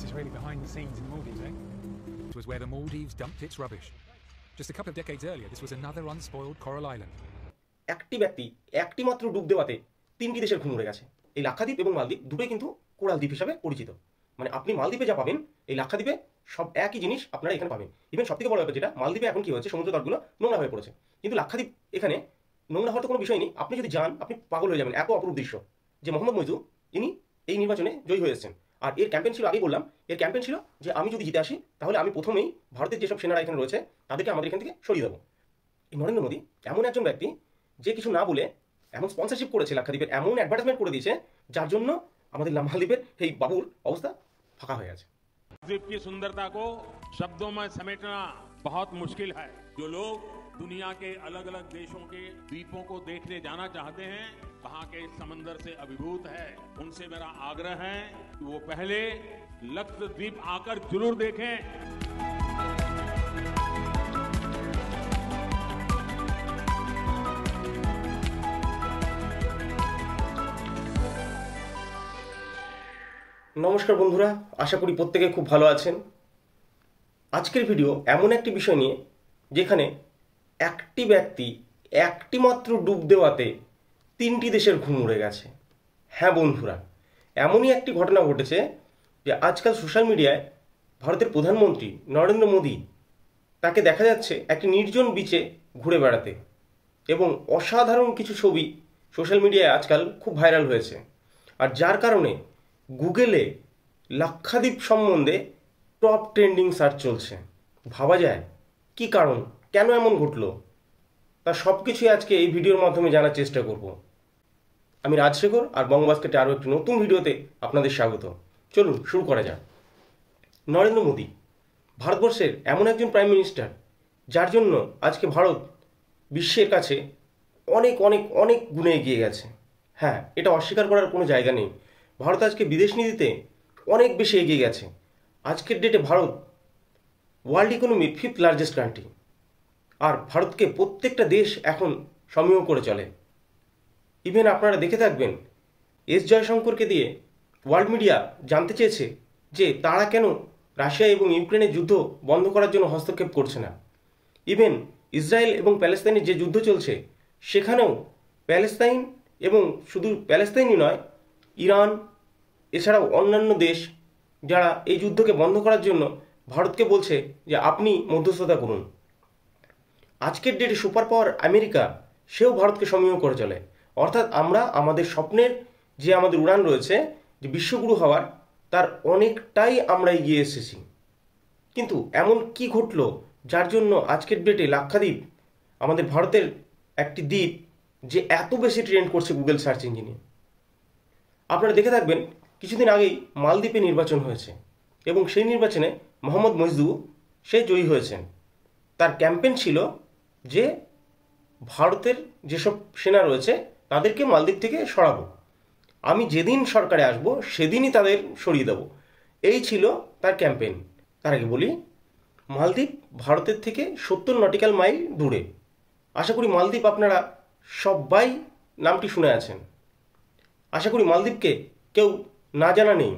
This is really behind the scenes in the Maldives, eh? It was where the Maldives dumped its rubbish. Just a couple of decades earlier, this was another unspoiled coral island. একটি ব্যক্তি একটি মাত্র ডুব দেওয়াতে তিনটি দেশের ঘুম উড়ে গেছে। এই লাক্ষাদ্বীপ এবং মালদ্বীপ দুটোই কিন্তু কোরাল দ্বীপ হিসাবে পরিচিত। মানে আপনি মালদ্বীপে যা পাবেন এই লাক্ষাদ্বীপে সব একই জিনিস আপনারা এখানে পাবেন। ইভেন সবথেকে বড় ব্যাপার যেটা, মালদ্বীপে এখন কি হচ্ছে, সমুদ্র তটগুলো নোংরা হয়ে পড়েছে, কিন্তু লাক্ষাদ্বীপ এখানে নোংরা হওয়ার তো কোনো বিষয় নেই। আপনি যদি যান আপনি পাগল হয়ে যাবেন, এত অপরূপ দৃশ্য। যে মোহাম্মদ মইজু ইনি এই নির্বাচনে জয়ী হয়ে এসেছেন, আর এর ক্যাম্পেইন ছিল, আগেই বললাম, এর ক্যাম্পেইন ছিল যে আমি যদি জিতে আসি তাহলে আমি প্রথমেই ভারতের যেসব সেনারা এখানে রয়েছে তাদেরকে আমাদের এখান থেকে সরিয়ে দেবো। এই নরেন্দ্র মোদী এমন একজন ব্যক্তি যে কিছু না বলে এমন স্পন্সরশিপ করেছে লাক্ষাদ্বীপের, এমন অ্যাডভার্টাইজমেন্ট করে দিয়েছে যার জন্য আমাদের মালদ্বীপের এই বাবুর অবস্থা ফাঁকা হয়ে আছে। द्वीप की सुंदरता को शब्दों में समेटना बहुत मुश्किल है। जो लोग दुनिया के अलग अलग देशों के द्वीपों को देखने जाना चाहते हैं, वहां के समंदर से अभिभूत है, उनसे मेरा आग्रह है कि वो पहले लक्षद्वीप आकर जरूर देखें। নমস্কার বন্ধুরা, আশা করি প্রত্যেকে খুব ভালো আছেন। আজকের ভিডিও এমন একটি বিষয় নিয়ে যেখানে একটি ব্যক্তি একটি মাত্র ডুব দেওয়াতে তিনটি দেশের ঘুম উড়ে গেছে। হ্যাঁ বন্ধুরা, এমনই একটি ঘটনা ঘটেছে যে আজকাল সোশ্যাল মিডিয়ায় ভারতের প্রধানমন্ত্রী নরেন্দ্র মোদী, তাকে দেখা যাচ্ছে একটি নির্জন বিচে ঘুরে বেড়াতে, এবং অসাধারণ কিছু ছবি সোশ্যাল মিডিয়ায় আজকাল খুব ভাইরাল হয়েছে। আর যার কারণে গুগলে লাক্ষাদ্বীপ সম্বন্ধে টপ ট্রেন্ডিং সার্চ চলছে। ভাবা যায় কি কারণ, কেন এমন ঘটলো, তা সব কিছুই আজকে এই ভিডিওর মাধ্যমে জানার চেষ্টা করব। আমি রাজশেখর, আর বঙ্গবাস্কেটে আরও একটি নতুন ভিডিওতে আপনাদের স্বাগত। চলুন শুরু করা যাক। নরেন্দ্র মোদী ভারতবর্ষের এমন একজন প্রাইম মিনিস্টার যার জন্য আজকে ভারত বিশ্বের কাছে অনেক অনেক অনেক গুণে এগিয়ে গেছে। হ্যাঁ, এটা অস্বীকার করার কোনো জায়গা নেই। ভারত আজকে বিদেশ নীতিতে অনেক বেশি এগিয়ে গেছে। আজকের ডেটে ভারত ওয়ার্ল্ড ইকোনমির 5th লার্জেস্ট কান্ট্রি, আর ভারতকে প্রত্যেকটা দেশ এখন সমীহ করে চলে। ইভেন আপনারা দেখে থাকবেন, এস জয়শঙ্করকে দিয়ে ওয়ার্ল্ড মিডিয়া জানতে চেয়েছে যে তারা কেন রাশিয়া এবং ইউক্রেনের যুদ্ধ বন্ধ করার জন্য হস্তক্ষেপ করছে না। ইভেন ইসরায়েল এবং প্যালেস্তাইনের যে যুদ্ধ চলছে সেখানেও প্যালেস্তাইন, এবং শুধু প্যালেস্তাইনই নয়, ইরান এছাড়াও অন্যান্য দেশ যারা এই যুদ্ধকে বন্ধ করার জন্য ভারতকে বলছে যে আপনি মধ্যস্থতা করুন। আজকের ডেটে সুপার পাওয়ার আমেরিকা, সেও ভারতকে সমীহ করে চলে। অর্থাৎ আমরা আমাদের স্বপ্নের যে আমাদের উড়ান রয়েছে, যে বিশ্বগুরু হওয়ার, তার অনেকটাই আমরা এগিয়ে এসেছি। কিন্তু এমন কি ঘটলো যার জন্য আজকের ডেটে লাক্ষাদ্বীপ, আমাদের ভারতের একটি দ্বীপ, যে এত বেশি ট্রেন্ড করছে গুগল সার্চ ইঞ্জিনে। আপনারা দেখে থাকবেন কিছুদিন আগেই মালদ্বীপে নির্বাচন হয়েছে, এবং সেই নির্বাচনে মোহাম্মদ মইজু সে জয়ী হয়েছেন। তার ক্যাম্পেইন ছিল যে ভারতের যেসব সেনা রয়েছে তাদেরকে মালদ্বীপ থেকে সরাবো, আমি যেদিন সরকারে আসব সেদিনই তাদের সরিয়ে দেব, এই ছিল তার ক্যাম্পেইন। তার আগে বলি, মালদ্বীপ ভারতের থেকে 70 নটিক্যাল মাইল দূরে। আশা করি মালদ্বীপ আপনারা সবাই নামটি শুনে আছেন। আশা করি মালদ্বীপকে কেউ না জানা নেই।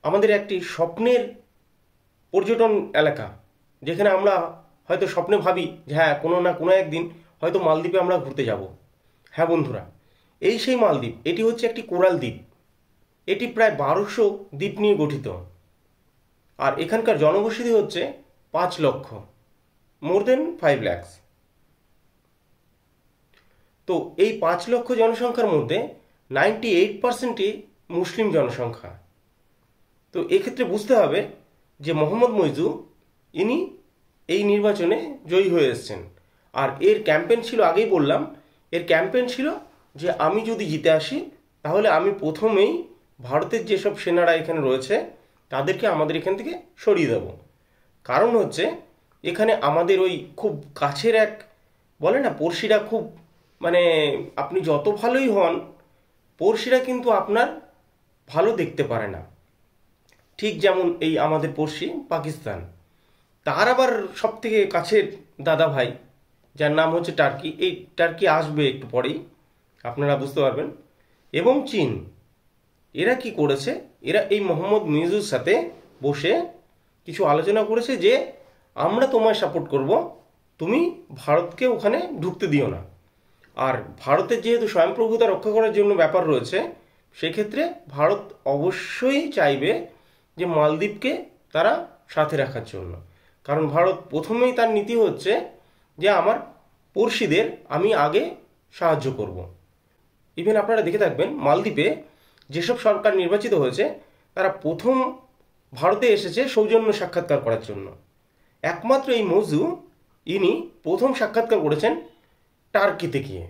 আমাদের একটি স্বপ্নের পর্যটন এলাকা, যেখানে আমরা হয়তো স্বপ্নে ভাবি যে হ্যাঁ, কোনো না কোনো একদিন হয়তো মালদ্বীপে আমরা ঘুরতে যাব। হ্যাঁ বন্ধুরা, এই সেই মালদ্বীপ। এটি হচ্ছে একটি কোরাল দ্বীপ। এটি প্রায় 1200 দ্বীপ নিয়ে গঠিত, আর এখানকার জনবসতি হচ্ছে 5 লক্ষ, মোর দেন 5 lakhs। তো এই 5 লক্ষ জনসংখ্যার মধ্যে 98%ই মুসলিম জনসংখ্যা। তো এক্ষেত্রে বুঝতে হবে যে মোহাম্মদ মইজু ইনি এই নির্বাচনে জয়ী হয়ে এসেছেন। আর এর ক্যাম্পেইন ছিল, আগেই বললাম, এর ক্যাম্পেইন ছিল যে আমি যদি জিতে আসি তাহলে আমি প্রথমেই ভারতের যেসব সেনারা এখানে রয়েছে তাদেরকে আমাদের এখান থেকে সরিয়ে দেব। কারণ হচ্ছে এখানে আমাদের ওই খুব কাছের এক, বলে না, পড়শিরা খুব, মানে আপনি যত ভালোই হন, পড়শিরা কিন্তু আপনার ভালো দেখতে পারে না। ঠিক যেমন এই আমাদের পড়শি পাকিস্তান, তার আবার সব থেকে কাছের দাদা ভাই যার নাম হচ্ছে টার্কি। এই টার্কি আসবে একটু পরেই, আপনারা বুঝতে পারবেন। এবং চীন, এরা কি করেছে, এরা এই মোহাম্মদ মুইজুর সাথে বসে কিছু আলোচনা করেছে যে আমরা তোমায় সাপোর্ট করব, তুমি ভারতকে ওখানে ঢুকতে দিও না। আর ভারতের যেহেতু স্বয়ংপ্রভুতা রক্ষা করার জন্য ব্যাপার রয়েছে, সেক্ষেত্রে ভারত অবশ্যই চাইবে যে মালদ্বীপকে তারা সাথে রাখার জন্য। কারণ ভারত প্রথমেই তার নীতি হচ্ছে যে আমার পড়শিদের আমি আগে সাহায্য করব। ইভেন আপনারা দেখে থাকবেন মালদ্বীপে যেসব সরকার নির্বাচিত হয়েছে তারা প্রথম ভারতে এসেছে সৌজন্য সাক্ষাৎকার করার জন্য। একমাত্র এই মৌজু ইনি প্রথম সাক্ষাৎকার করেছেন টার্কিতে গিয়ে,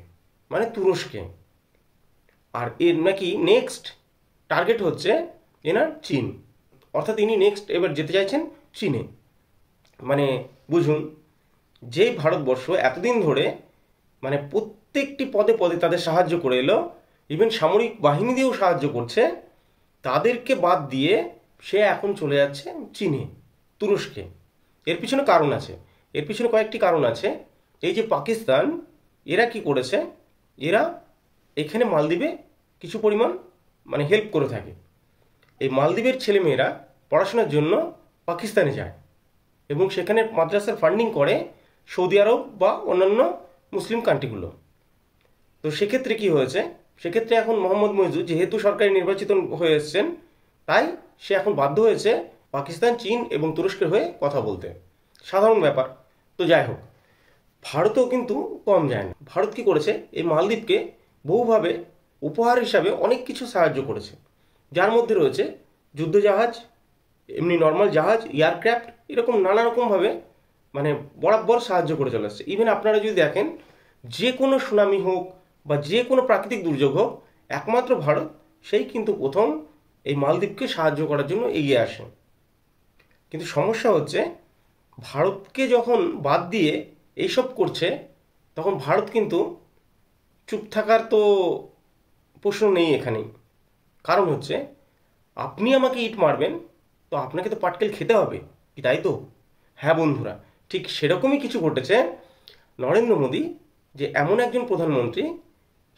মানে তুরস্কে। আর এর নাকি নেক্সট টার্গেট হচ্ছে এনার চীন, অর্থাৎ ইনি নেক্সট এবার যেতে চাইছেন চীনে। মানে বুঝুন, যে ভারতবর্ষ এতদিন ধরে মানে প্রত্যেকটি পদে পদে তাদের সাহায্য করে এলো, ইভেন সামরিক বাহিনী দিয়েও সাহায্য করছে, তাদেরকে বাদ দিয়ে সে এখন চলে যাচ্ছে চীনে, তুরস্কে। এর পিছনে কারণ আছে, এর পিছনে কয়েকটি কারণ আছে। এই যে পাকিস্তান, এরা কি করেছে, এরা এখানে মালদ্বীপে কিছু পরিমাণ মানে হেল্প করে থাকে। এই মালদ্বীপের ছেলেমেয়েরা পড়াশোনার জন্য পাকিস্তানে যায় এবং সেখানে মাদ্রাসার ফান্ডিং করে সৌদি আরব বা অন্যান্য মুসলিম কান্ট্রিগুলো। তো সেক্ষেত্রে কি হয়েছে, সেক্ষেত্রে এখন মোহাম্মদ মুইজু যেহেতু সরকারি নির্বাচিত হয়ে এসছেন, তাই সে এখন বাধ্য হয়েছে পাকিস্তান, চীন এবং তুরস্কের হয়ে কথা বলতে। সাধারণ ব্যাপার। তো যাই হোক, ভারতও কিন্তু কম যায় না। ভারত কি করেছে, এই মালদ্বীপকে বহুভাবে উপহার হিসাবে অনেক কিছু সাহায্য করেছে, যার মধ্যে রয়েছে যুদ্ধজাহাজ, এমনি নর্মাল জাহাজ, এয়ারক্রাফট, এরকম নানা রকমভাবে মানে বরাবর সাহায্য করে চলে আসছে। ইভেন আপনারা যদি দেখেন, যে কোনো সুনামি হোক বা যে কোনো প্রাকৃতিক দুর্যোগ হোক, একমাত্র ভারত সেই কিন্তু প্রথম এই মালদ্বীপকে সাহায্য করার জন্য এগিয়ে আসে। কিন্তু সমস্যা হচ্ছে, ভারতকে যখন বাদ দিয়ে এইসব করছে, তখন ভারত কিন্তু চুপ থাকার তো প্রশ্ন নেই এখানেই। কারণ হচ্ছে, আপনি আমাকে ইট মারবেন তো আপনাকে তো পাটকেল খেতে হবে, কি তাই তো? হ্যাঁ বন্ধুরা, ঠিক সেরকমই কিছু ঘটেছে। নরেন্দ্র মোদী যে এমন একজন প্রধানমন্ত্রী,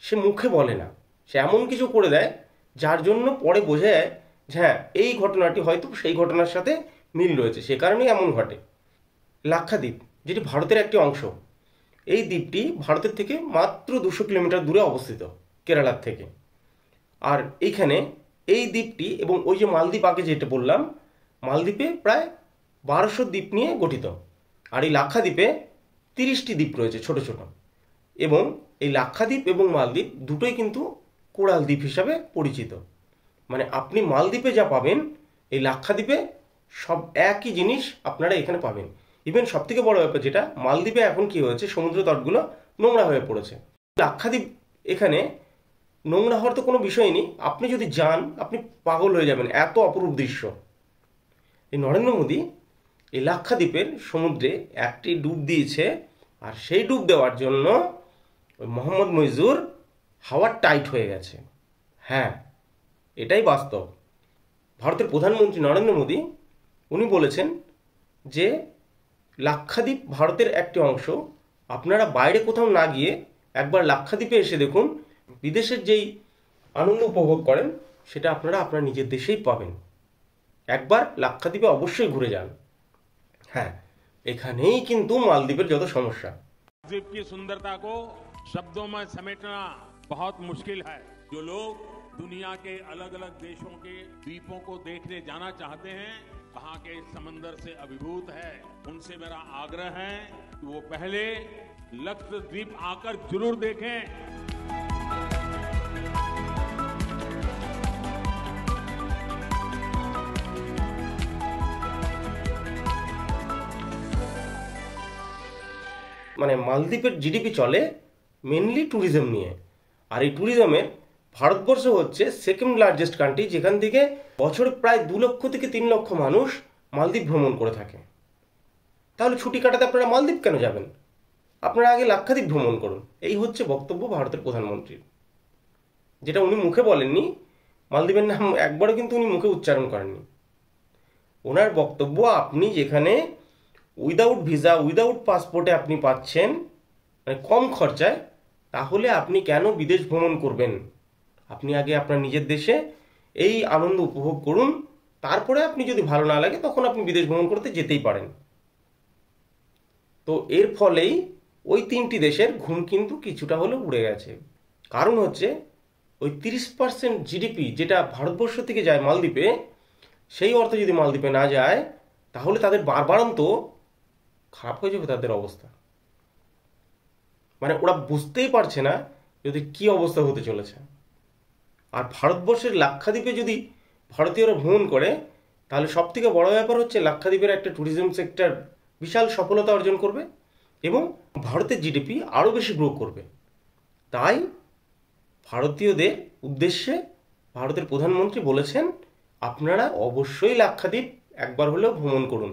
সে মুখে বলে না, সে এমন কিছু করে দেয় যার জন্য পরে বোঝা যায় যে হ্যাঁ, এই ঘটনাটি হয়তো সেই ঘটনার সাথে মিল রয়েছে, সে কারণেই এমন ঘটে। লাক্ষাদ্বীপ, যেটি ভারতের একটি অংশ, এই দ্বীপটি ভারতের থেকে মাত্র 200 কিলোমিটার দূরে অবস্থিত, কেরালার থেকে। আর এইখানে এই দ্বীপটি এবং ওই যে মালদ্বীপ আগে যেটা বললাম, মালদ্বীপে প্রায় 1200 দ্বীপ নিয়ে গঠিত। আর এই লাক্ষাদ্বীপে 30টি দ্বীপ রয়েছে ছোট ছোট। এবং এই লাক্ষাদ্বীপ এবং মালদ্বীপ দুটোই কিন্তু কোরাল দ্বীপ হিসাবে পরিচিত। মানে আপনি মালদ্বীপে যা পাবেন, এই লাক্ষাদ্বীপে সব একই জিনিস আপনারা এখানে পাবেন। ইভেন সব থেকে বড় ব্যাপার যেটা, মালদ্বীপে এখন কি হয়েছে, সমুদ্র তটগুলো নোংরা হয়ে পড়েছে। লাক্ষাদ্বীপ এখানে নোংরা হওয়ার তো কোনো বিষয় নেই, আপনি যদি যান আপনি পাগল হয়ে যাবেন, এত অপরূপ দৃশ্য। এই নরেন্দ্র মোদী এই লাক্ষাদ্বীপের সমুদ্রে একটি ডুব দিয়েছে, আর সেই ডুব দেওয়ার জন্য ওই মোহাম্মদ মুইজুর হাওয়া টাইট হয়ে গেছে। হ্যাঁ, এটাই বাস্তব। ভারতের প্রধানমন্ত্রী নরেন্দ্র মোদী উনি বলেছেন যে লাক্ষাদ্বীপ ভারতের একটি অংশ, আপনারা বাইরে কোথাও না গিয়ে একবার লাক্ষাদ্বীপে এসে দেখুন, বিদেশের যেই আনন্দ উপভোগ করেন সেটা আপনারা আপনার নিজের দেশেই পাবেন। একবার লাক্ষাদ্বীপে অবশ্যই ঘুরে যান। হ্যাঁ, এখানেই কিন্তু মালদ্বীপের যত সমস্যা। द्वीप की सुंदरता को शब्दों में समेटना बहुत मुश्किल है। जो लोग दुनिया के अलग अलग देशों के द्वीपों को देखने जाना चाहते हैं, वहां के समंदर से अभिभूत है, उनसे मेरा आग्रह है कि वो पहले लक्षद्वीप आकर जरूर देखें। মানে মালদ্বীপের জিডিপি চলে মেনলি ট্যুরিজম নিয়ে। আর এই ট্যুরিজমের ভারতবর্ষ হচ্ছে সেকেন্ড লার্জেস্ট কান্ট্রি, যেখান থেকে বছরে প্রায় 2 লক্ষ থেকে 3 লক্ষ মানুষ মালদ্বীপ ভ্রমণ করে থাকে। তাহলে ছুটি কাটাতে আপনারা মালদ্বীপ কেন যাবেন? আপনারা আগে লাক্ষাদ্বীপ ভ্রমণ করুন। এই হচ্ছে বক্তব্য ভারতের প্রধানমন্ত্রীর, যেটা উনি মুখে বলেননি। মালদ্বীপের নাম একবারও কিন্তু উনি মুখে উচ্চারণ করেননি। ওনার বক্তব্য, আপনি যেখানে উইদাউট ভিসা, উইদাউট পাসপোর্টে আপনি পাচ্ছেন, মানে কম খরচায়, তাহলে আপনি কেন বিদেশ ভ্রমণ করবেন? আপনি আগে আপনার নিজের দেশে এই আনন্দ উপভোগ করুন। তারপরে আপনি যদি ভালো না লাগে তখন আপনি বিদেশ ভ্রমণ করতে যেতেই পারেন। তো এর ফলেই ওই 3টি দেশের ঘুম কিন্তু কিছুটা হলেও উড়ে গেছে। কারণ হচ্ছে ওই 30% জিডিপি যেটা ভারতবর্ষ থেকে যায় মালদ্বীপে, সেই অর্থ যদি মালদ্বীপে না যায় তাহলে তাদের বারবারন্ত খারাপ হয়ে যাবে তাদের অবস্থা। মানে ওরা বুঝতেই পারছে না যদি কি অবস্থা হতে চলেছে। আর ভারতবর্ষের লাক্ষাদ্বীপে যদি ভারতীয়রা ভ্রমণ করে তাহলে সবথেকে বড় ব্যাপার হচ্ছে লাক্ষাদ্বীপের একটা ট্যুরিজম সেক্টর বিশাল সফলতা অর্জন করবে এবং ভারতের জিডিপি আরও বেশি গ্রো করবে। তাই ভারতীয়দের উদ্দেশ্যে ভারতের প্রধানমন্ত্রী বলেছেন আপনারা অবশ্যই লাক্ষাদ্বীপ একবার হলেও ভ্রমণ করুন।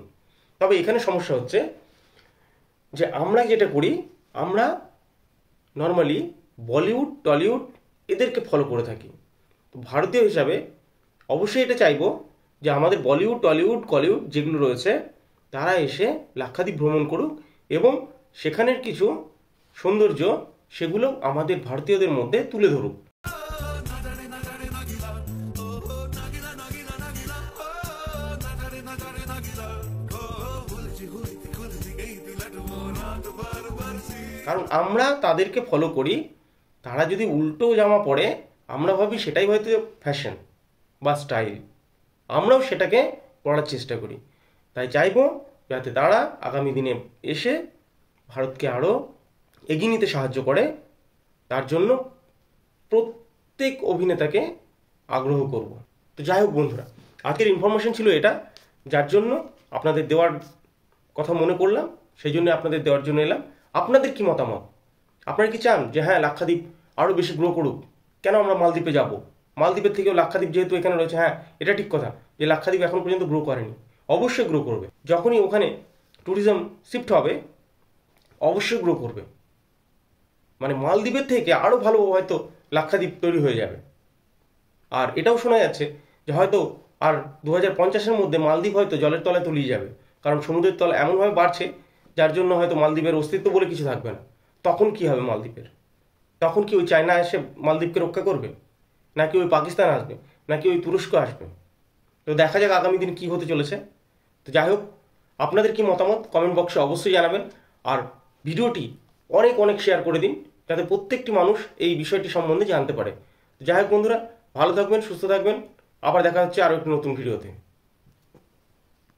তবে এখানে সমস্যা হচ্ছে যে আমরা যেটা করি, আমরা নর্মালি বলিউড টলিউড এদেরকে ফলো করে থাকি। তো ভারতীয় হিসাবে অবশ্যই এটা চাইবো যে আমাদের বলিউড টলিউড কলিউড যেগুলো রয়েছে তারা এসে লাক্ষাদ্বীপ ভ্রমণ করুক এবং সেখানের কিছু সৌন্দর্য সেগুলো আমাদের ভারতীয়দের মধ্যে তুলে ধরুক। কারণ আমরা তাদেরকে ফলো করি, তারা যদি উল্টো জামা পরে আমরা ভাবি সেটাই হয়তো ফ্যাশন বা স্টাইল, আমরাও সেটাকে পড়ার চেষ্টা করি। তাই চাইবো যাতে তারা আগামী দিনে এসে ভারতকে আরও এগিয়ে নিতে সাহায্য করে, তার জন্য প্রত্যেক অভিনেতাকে আগ্রহ করব। তো যাই হোক বন্ধুরা, আজকের ইনফরমেশন ছিল এটা, যার জন্য আপনাদের দেওয়ার কথা মনে করলাম, সেই জন্য আপনাদের দেওয়ার জন্য এলাম। আপনাদের কি মতামত? আপনারা কি চান যে হ্যাঁ লাক্ষাদ্বীপ আরও বেশি গ্রো করুক? কেন আমরা মালদ্বীপে যাব? মালদ্বীপের থেকেও লাক্ষাদ্বীপ যেহেতু এখানে রয়েছে, হ্যাঁ এটা ঠিক কথা যে লাক্ষাদ্বীপ এখন পর্যন্ত গ্রো করেনি, অবশ্যই গ্রো করবে। যখনই ওখানে ট্যুরিজম শিফট হবে অবশ্যই গ্রো করবে। মানে মালদ্বীপের থেকে আরও ভালো হয়তো লাক্ষাদ্বীপ তৈরি হয়ে যাবে। আর এটাও শোনা যাচ্ছে যে হয়তো আর 2050-এর মধ্যে মালদ্বীপ হয়তো জলের তলায় তলিয়ে যাবে, কারণ সমুদ্রের তলা এমনভাবে বাড়ছে যার জন্য হয়তো মালদ্বীপের অস্তিত্ব বলে কিছু থাকবে না। তখন কি হবে মালদ্বীপের? তখন কি ওই চায়না এসে মালদ্বীপকে রক্ষা করবে, নাকি ওই পাকিস্তান আসবে, নাকি ওই তুরস্ক আসবে? তো দেখা যাক আগামী দিন কি হতে চলেছে। তো যাই হোক, আপনাদের কি মতামত কমেন্ট বক্সে অবশ্যই জানাবেন। আর ভিডিওটি অনেক অনেক শেয়ার করে দিন যাতে প্রত্যেকটি মানুষ এই বিষয়টি সম্বন্ধে জানতে পারে। তো যাই হোক বন্ধুরা, ভালো থাকবেন, সুস্থ থাকবেন। আবার দেখা হচ্ছে আরও একটি নতুন ভিডিওতে।